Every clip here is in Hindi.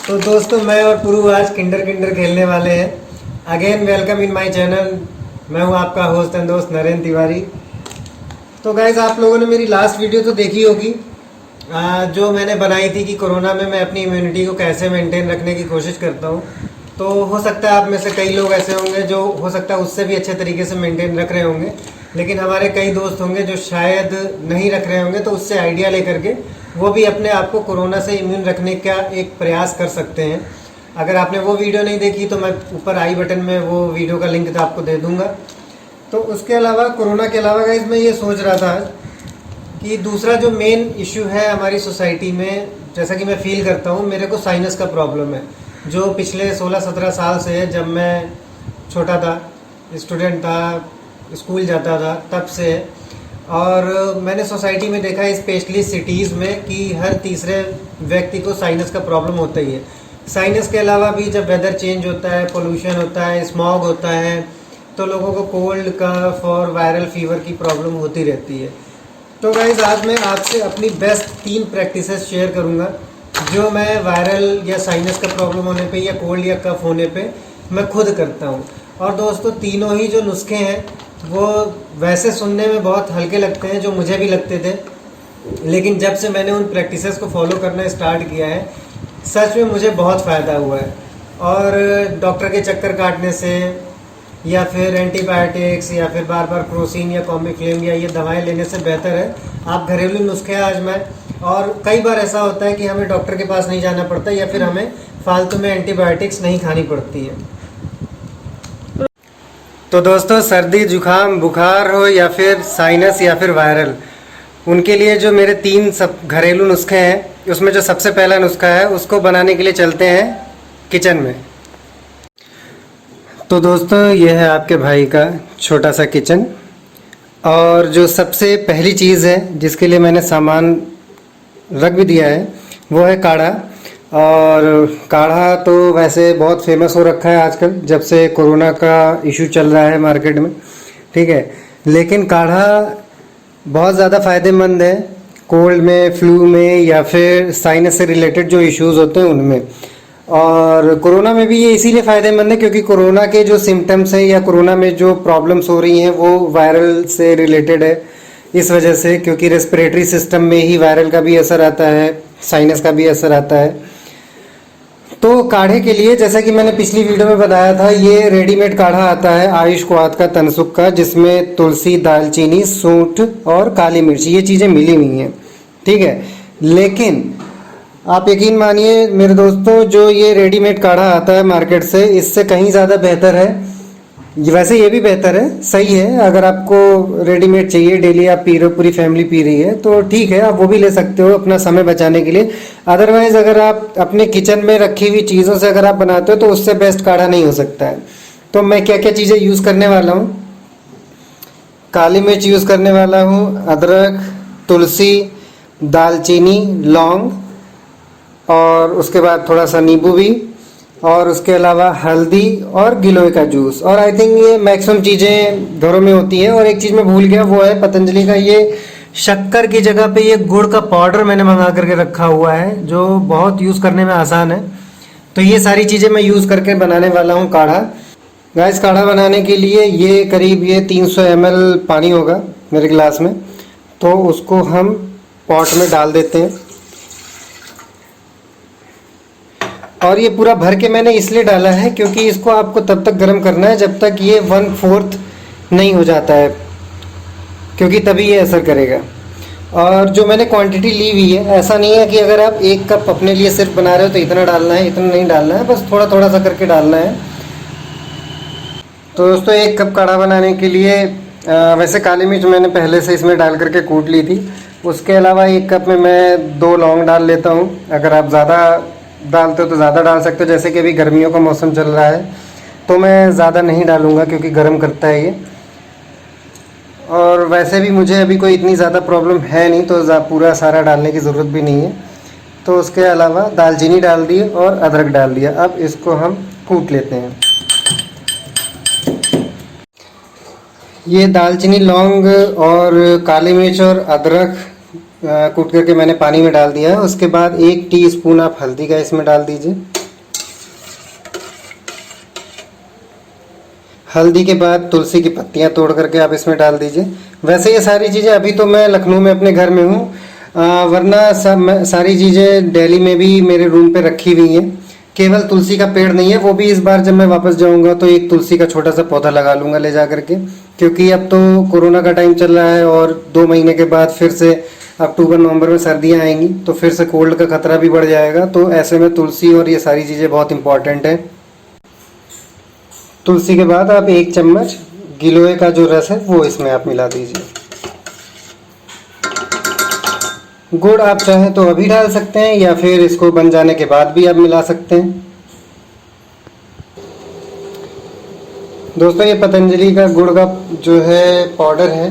तो दोस्तों मैं और पुरु आज किंडर किंडर खेलने वाले हैं। Again welcome in my channel. मैं हूं आपका होस्ट एंड दोस्त नरेंद्र तिवारी। तो गाइज आप लोगों ने मेरी लास्ट वीडियो तो देखी होगी जो मैंने बनाई थी कि कोरोना में मैं अपनी इम्यूनिटी को कैसे मेंटेन रखने की कोशिश करता हूं। तो हो सकता है आप में से कई लोग ऐसे होंगे जो हो सकता है उससे भी अच्छे तरीके से मेंटेन रख रहे होंगे, लेकिन हमारे कई दोस्त होंगे जो शायद नहीं रख रहे होंगे, तो उससे आइडिया लेकर के वो भी अपने आप को कोरोना से इम्यून रखने का एक प्रयास कर सकते हैं। अगर आपने वो वीडियो नहीं देखी तो मैं ऊपर आई बटन में वो वीडियो का लिंक आपको दे दूंगा। तो उसके अलावा कोरोना के अलावा गाइस मैं ये सोच रहा था कि दूसरा जो मेन इशू है हमारी सोसाइटी में, जैसा कि मैं फील करता हूँ, मेरे को साइनस का प्रॉब्लम है जो पिछले 16-17 साल से है। जब मैं छोटा था, स्टूडेंट था, स्कूल जाता था, तब से। और मैंने सोसाइटी में देखा है, स्पेशली सिटीज़ में, कि हर तीसरे व्यक्ति को साइनस का प्रॉब्लम होता ही है। साइनस के अलावा भी जब वेदर चेंज होता है, पोल्यूशन होता है, स्मॉग होता है, तो लोगों को कोल्ड, कफ और वायरल फीवर की प्रॉब्लम होती रहती है। तो गाइस आज मैं आपसे अपनी बेस्ट 3 प्रैक्टिसेस शेयर करूंगा जो मैं वायरल या साइनस का प्रॉब्लम होने पे या कोल्ड या कफ होने पे मैं खुद करता हूं। और दोस्तों तीनों ही जो नुस्खे हैं वो वैसे सुनने में बहुत हल्के लगते हैं, जो मुझे भी लगते थे, लेकिन जब से मैंने उन प्रैक्टिसेस को फॉलो करना स्टार्ट किया है सच में मुझे बहुत फ़ायदा हुआ है। और डॉक्टर के चक्कर काटने से या फिर एंटीबायोटिक्स या फिर बार बार क्रोसिन या कॉम्बिफ्लेम या ये दवाएं लेने से बेहतर है आप घरेलू नुस्खे आजमाएं। और कई बार ऐसा होता है कि हमें डॉक्टर के पास नहीं जाना पड़ता या फिर हमें फालतू में एंटीबायोटिक्स नहीं खानी पड़ती है। तो दोस्तों सर्दी, जुकाम, बुखार हो या फिर साइनस या फिर वायरल, उनके लिए जो मेरे 3 सब घरेलू नुस्खे हैं, उसमें जो सबसे पहला नुस्खा है उसको बनाने के लिए चलते हैं किचन में। तो दोस्तों ये है आपके भाई का छोटा सा किचन, और जो सबसे पहली चीज़ है जिसके लिए मैंने सामान रख भी दिया है वो है काढ़ा। और काढ़ा तो वैसे बहुत फेमस हो रखा है आजकल, जब से कोरोना का इशू चल रहा है मार्केट में, ठीक है। लेकिन काढ़ा बहुत ज़्यादा फ़ायदेमंद है कोल्ड में, फ्लू में या फिर साइनस से रिलेटेड जो इश्यूज़ होते हैं उनमें। और कोरोना में भी ये इसीलिए फ़ायदेमंद है क्योंकि कोरोना के जो सिम्टम्स हैं या कोरोना में जो प्रॉब्लम्स हो रही हैं वो वायरल से रिलेटेड है। इस वजह से, क्योंकि रेस्पिरेटरी सिस्टम में ही वायरल का भी असर आता है, साइनस का भी असर आता है। तो काढ़े के लिए, जैसा कि मैंने पिछली वीडियो में बताया था, ये रेडीमेड काढ़ा आता है आयुष क्वाथ का, तनसुख का, जिसमें तुलसी, दालचीनी, सूंठ और काली मिर्च ये चीज़ें मिली हुई हैं, ठीक है। लेकिन आप यकीन मानिए मेरे दोस्तों, जो ये रेडीमेड काढ़ा आता है मार्केट से, इससे कहीं ज़्यादा बेहतर है। वैसे ये भी बेहतर है, सही है। अगर आपको रेडीमेड चाहिए, डेली आप पी रहे हो, पूरी फैमिली पी रही है, तो ठीक है, आप वो भी ले सकते हो अपना समय बचाने के लिए। अदरवाइज़ अगर आप अपने किचन में रखी हुई चीज़ों से अगर आप बनाते हो तो उससे बेस्ट काढ़ा नहीं हो सकता है। तो मैं क्या क्या चीज़ें यूज़ करने वाला हूँ, काली मिर्च यूज़ करने वाला हूँ, अदरक, तुलसी, दालचीनी, लौंग, और उसके बाद थोड़ा सा नींबू भी, और उसके अलावा हल्दी और गिलोय का जूस। और आई थिंक ये मैक्सिमम चीज़ें घरों में होती है। और एक चीज़ मैं भूल गया, वो है पतंजलि का ये शक्कर की जगह पे ये गुड़ का पाउडर मैंने मंगा करके रखा हुआ है, जो बहुत यूज़ करने में आसान है। तो ये सारी चीज़ें मैं यूज़ करके बनाने वाला हूँ काढ़ा। गाइस काढ़ा बनाने के लिए ये करीब 300 ml पानी होगा मेरे गिलास में, तो उसको हम पॉट में डाल देते हैं। और ये पूरा भर के मैंने इसलिए डाला है क्योंकि इसको आपको तब तक गर्म करना है जब तक ये 1/4 नहीं हो जाता है, क्योंकि तभी ये असर करेगा। और जो मैंने क्वांटिटी ली हुई है, ऐसा नहीं है कि अगर आप 1 कप अपने लिए सिर्फ बना रहे हो तो इतना डालना है, इतना नहीं डालना है, बस थोड़ा थोड़ा सा करके डालना है। तो दोस्तों 1 कप काढ़ा बनाने के लिए वैसे काली मिर्च मैंने पहले से इसमें डाल करके कूट ली थी। उसके अलावा 1 कप में मैं 2 लौंग डाल लेता हूँ। अगर आप ज़्यादा डालते हो तो ज़्यादा डाल सकते हो, जैसे कि अभी गर्मियों का मौसम चल रहा है तो मैं ज़्यादा नहीं डालूँगा क्योंकि गर्म करता है ये। और वैसे भी मुझे अभी कोई इतनी ज़्यादा प्रॉब्लम है नहीं, तो पूरा सारा डालने की ज़रूरत भी नहीं है। तो उसके अलावा दालचीनी डाल दी और अदरक डाल दिया। अब इसको हम कूट लेते हैं। ये दालचीनी, लौंग और काली मिर्च और अदरक कूट करके मैंने पानी में डाल दिया है। उसके बाद 1 टीस्पून आप हल्दी का इसमें डाल दीजिए। हल्दी के बाद तुलसी की पत्तियां तोड़ करके आप इसमें डाल दीजिए। वैसे ये सारी चीज़ें अभी तो मैं लखनऊ में अपने घर में हूँ, वरना सारी चीज़ें दिल्ली में भी मेरे रूम पे रखी हुई हैं। केवल तुलसी का पेड़ नहीं है, वो भी इस बार जब मैं वापस जाऊंगा तो एक तुलसी का छोटा सा पौधा लगा लूंगा ले जा करके, क्योंकि अब तो कोरोना का टाइम चल रहा है और 2 महीने के बाद फिर से अक्टूबर नवंबर में सर्दियां आएंगी तो फिर से कोल्ड का खतरा भी बढ़ जाएगा। तो ऐसे में तुलसी और ये सारी चीज़ें बहुत इंपॉर्टेंट है। तुलसी के बाद आप 1 चम्मच गिलोय का जो रस है वो इसमें आप मिला दीजिए। गुड़ आप चाहें तो अभी डाल सकते हैं या फिर इसको बन जाने के बाद भी आप मिला सकते हैं। दोस्तों ये पतंजलि का गुड़ का जो है पाउडर है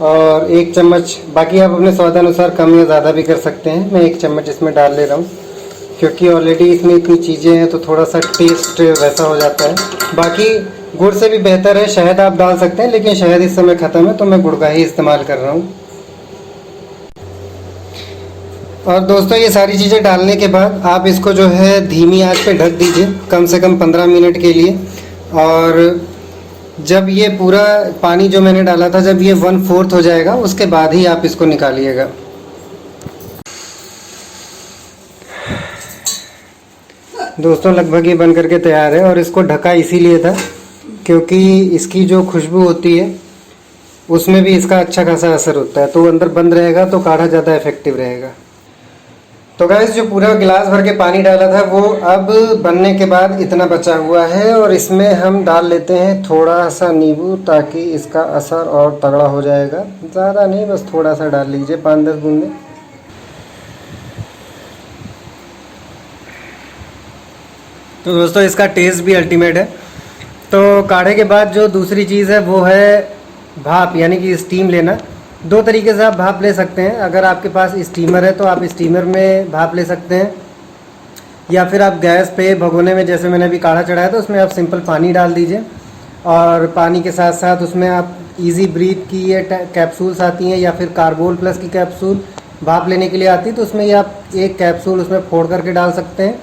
और 1 चम्मच, बाकी आप अपने स्वादानुसार कम या ज़्यादा भी कर सकते हैं। मैं 1 चम्मच इसमें डाल ले रहा हूँ क्योंकि ऑलरेडी इसमें इतनी चीज़ें हैं तो थोड़ा सा टेस्ट वैसा हो जाता है। बाकी गुड़ से भी बेहतर है शहद आप डाल सकते हैं, लेकिन शहद इस समय ख़त्म है तो मैं गुड़ का ही इस्तेमाल कर रहा हूँ। और दोस्तों ये सारी चीज़ें डालने के बाद आप इसको जो है धीमी आंच पे ढक दीजिए कम से कम 15 मिनट के लिए। और जब ये पूरा पानी जो मैंने डाला था जब ये 1/4 हो जाएगा उसके बाद ही आप इसको निकालिएगा। दोस्तों लगभग ये बन करके तैयार है और इसको ढका इसीलिए था क्योंकि इसकी जो खुशबू होती है उसमें भी इसका अच्छा खासा असर होता है, तो अंदर बंद रहेगा तो काढ़ा ज़्यादा इफेक्टिव रहेगा। तो गाइस जो पूरा गिलास भर के पानी डाला था वो अब बनने के बाद इतना बचा हुआ है और इसमें हम डाल लेते हैं थोड़ा सा नींबू ताकि इसका असर और तगड़ा हो जाएगा। ज़्यादा नहीं, बस थोड़ा सा डाल लीजिए, 5-10 बूंदे। तो दोस्तों इसका टेस्ट भी अल्टीमेट है। तो काढ़े के बाद जो दूसरी चीज़ है वो है भाप, यानी कि स्टीम लेना। 2 तरीके से आप भाप ले सकते हैं। अगर आपके पास स्टीमर है तो आप स्टीमर में भाप ले सकते हैं, या फिर आप गैस पे भगोने में, जैसे मैंने अभी काढ़ा चढ़ाया तो उसमें आप सिंपल पानी डाल दीजिए और पानी के साथ साथ उसमें आप इजी ब्रीथ की ये कैप्सूल्स आती हैं या फिर कार्बोल प्लस की कैप्सूल भाप लेने के लिए आती है, तो उसमें ये आप 1 कैप्सूल उसमें फोड़ करके डाल सकते हैं।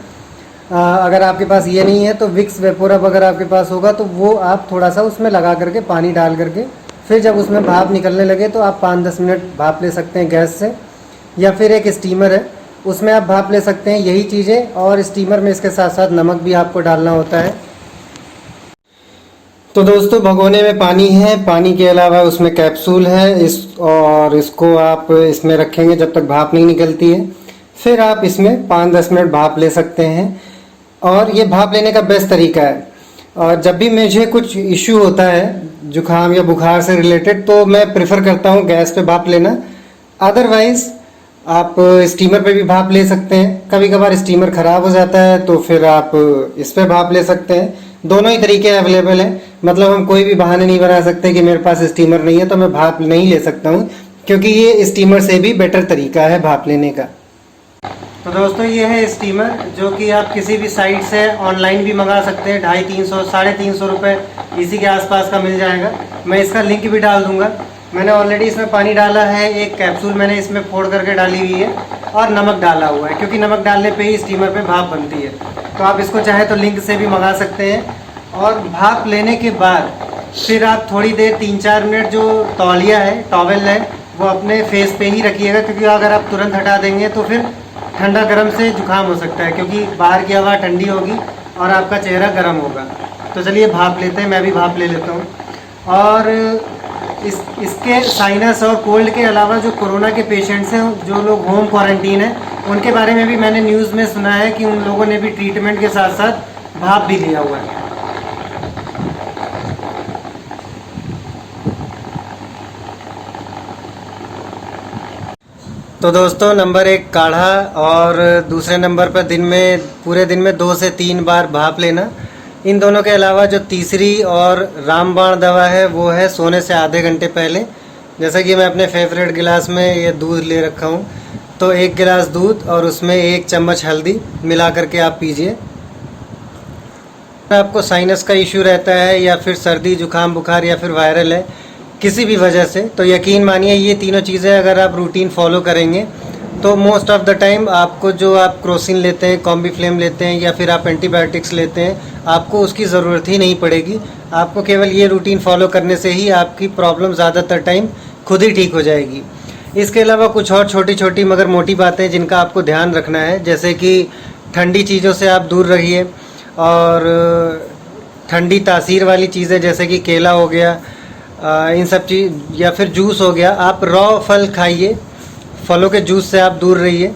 अगर आपके पास ये नहीं है तो विक्स वेपोरब अगर आपके पास होगा तो वो आप थोड़ा सा उसमें लगा करके पानी डाल करके फिर जब उसमें भाप निकलने लगे तो आप 5-10 मिनट भाप ले सकते हैं गैस से, या फिर एक स्टीमर है उसमें आप भाप ले सकते हैं, यही चीज़ें। और स्टीमर में इसके साथ साथ नमक भी आपको डालना होता है। तो दोस्तों भगोने में पानी है, पानी के अलावा उसमें कैप्सूल है और इसको आप इसमें रखेंगे जब तक भाप नहीं निकलती है। फिर आप इसमें 5-10 मिनट भाप ले सकते हैं और ये भाप लेने का बेस्ट तरीका है। और जब भी मुझे कुछ इश्यू होता है जुकाम या बुखार से रिलेटेड तो मैं प्रेफर करता हूँ गैस पे भाप लेना। अदरवाइज़ आप स्टीमर पे भी भाप ले सकते हैं। कभी कभार स्टीमर ख़राब हो जाता है तो फिर आप इस पे भाप ले सकते हैं। दोनों ही तरीके अवेलेबल हैं, मतलब हम कोई भी बहाने नहीं बना सकते कि मेरे पास स्टीमर नहीं है तो मैं भाप नहीं ले सकता हूँ, क्योंकि ये स्टीमर से भी बेटर तरीका है भाप लेने का। तो दोस्तों ये है स्टीमर जो कि आप किसी भी साइट से ऑनलाइन भी मंगा सकते हैं। 250-300 350 रुपये इसी के आसपास का मिल जाएगा। मैं इसका लिंक भी डाल दूंगा। मैंने ऑलरेडी इसमें पानी डाला है, 1 कैप्सूल मैंने इसमें फोड़ करके डाली हुई है और नमक डाला हुआ है, क्योंकि नमक डालने पे ही स्टीमर पे भाप बनती है। तो आप इसको चाहे तो लिंक से भी मंगा सकते हैं। और भाप लेने के बाद फिर आप थोड़ी देर 3-4 मिनट जो तौलिया है, टॉवेल है, वो अपने फेस पे ही रखिएगा, क्योंकि अगर आप तुरंत हटा देंगे तो फिर ठंडा गर्म से जुकाम हो सकता है, क्योंकि बाहर की हवा ठंडी होगी और आपका चेहरा गर्म होगा। तो चलिए भाप लेते हैं, मैं भी भाप ले लेता हूँ। और इसके साइनस और कोल्ड के अलावा जो कोरोना के पेशेंट्स हैं, जो लोग होम क्वारंटीन हैं, उनके बारे में भी मैंने न्यूज़ में सुना है कि उन लोगों ने भी ट्रीटमेंट के साथ साथ भाप भी लिया हुआ है। तो दोस्तों नंबर 1 काढ़ा और दूसरे नंबर पर पूरे दिन में 2 से 3 बार भाप लेना। इन दोनों के अलावा जो तीसरी और रामबाण दवा है वो है सोने से आधे घंटे पहले। जैसा कि मैं अपने फेवरेट गिलास में ये दूध ले रखा हूँ, तो 1 गिलास दूध और उसमें 1 चम्मच हल्दी मिला करके आप पीजिए। आपको साइनस का इशू रहता है या फिर सर्दी जुकाम बुखार या फिर वायरल है किसी भी वजह से, तो यकीन मानिए ये तीनों चीज़ें अगर आप रूटीन फॉलो करेंगे तो मोस्ट ऑफ द टाइम आपको जो आप क्रोसिन लेते हैं, कॉम्बीफ्लेम लेते हैं या फिर आप एंटीबायोटिक्स लेते हैं, आपको उसकी ज़रूरत ही नहीं पड़ेगी। आपको केवल ये रूटीन फॉलो करने से ही आपकी प्रॉब्लम ज़्यादातर टाइम खुद ही ठीक हो जाएगी। इसके अलावा कुछ और छोटी छोटी मगर मोटी बातें जिनका आपको ध्यान रखना है, जैसे कि ठंडी चीज़ों से आप दूर रहिए और ठंडी तासीर वाली चीज़ें जैसे कि केला हो गया, इन सब चीज़ या फिर जूस हो गया, आप रॉ फल खाइए, फलों के जूस से आप दूर रहिए।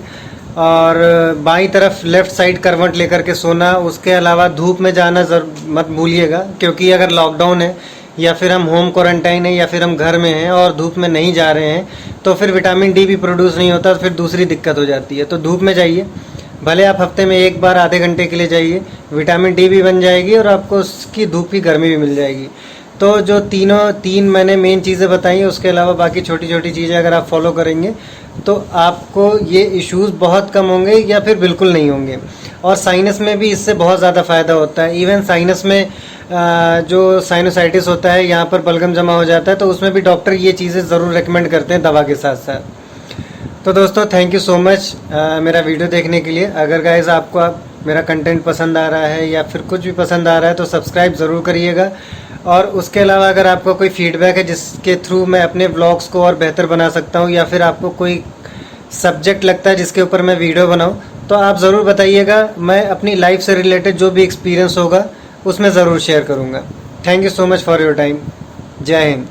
और बाईं तरफ लेफ़्ट साइड करवट लेकर के सोना। उसके अलावा धूप में जाना मत भूलिएगा, क्योंकि अगर लॉकडाउन है या फिर हम होम क्वारंटाइन है या फिर हम घर में हैं और धूप में नहीं जा रहे हैं तो फिर विटामिन डी भी प्रोड्यूस नहीं होता, तो फिर दूसरी दिक्कत हो जाती है। तो धूप में जाइए, भले आप हफ्ते में एक बार आधे घंटे के लिए जाइए, विटामिन डी भी बन जाएगी और आपको उसकी धूप की गर्मी भी मिल जाएगी। तो जो तीन मैंने मेन चीज़ें बताई, उसके अलावा बाकी छोटी छोटी चीज़ें अगर आप फॉलो करेंगे तो आपको ये इश्यूज़ बहुत कम होंगे या फिर बिल्कुल नहीं होंगे। और साइनस में भी इससे बहुत ज़्यादा फ़ायदा होता है। इवन साइनस में जो साइनोसाइटिस होता है, यहाँ पर बलगम जमा हो जाता है, तो उसमें भी डॉक्टर ये चीज़ें ज़रूर रेकमेंड करते हैं दवा के साथ साथ। तो दोस्तों थैंक यू सो मच मेरा वीडियो देखने के लिए। अगर गाइस आपको मेरा कंटेंट पसंद आ रहा है या फिर कुछ भी पसंद आ रहा है तो सब्सक्राइब ज़रूर करिएगा। और उसके अलावा अगर आपको कोई फीडबैक है जिसके थ्रू मैं अपने ब्लॉग्स को और बेहतर बना सकता हूँ, या फिर आपको कोई सब्जेक्ट लगता है जिसके ऊपर मैं वीडियो बनाऊँ, तो आप ज़रूर बताइएगा। मैं अपनी लाइफ से रिलेटेड जो भी एक्सपीरियंस होगा उसमें ज़रूर शेयर करूँगा। Thank you so much for your time. जय हिंद।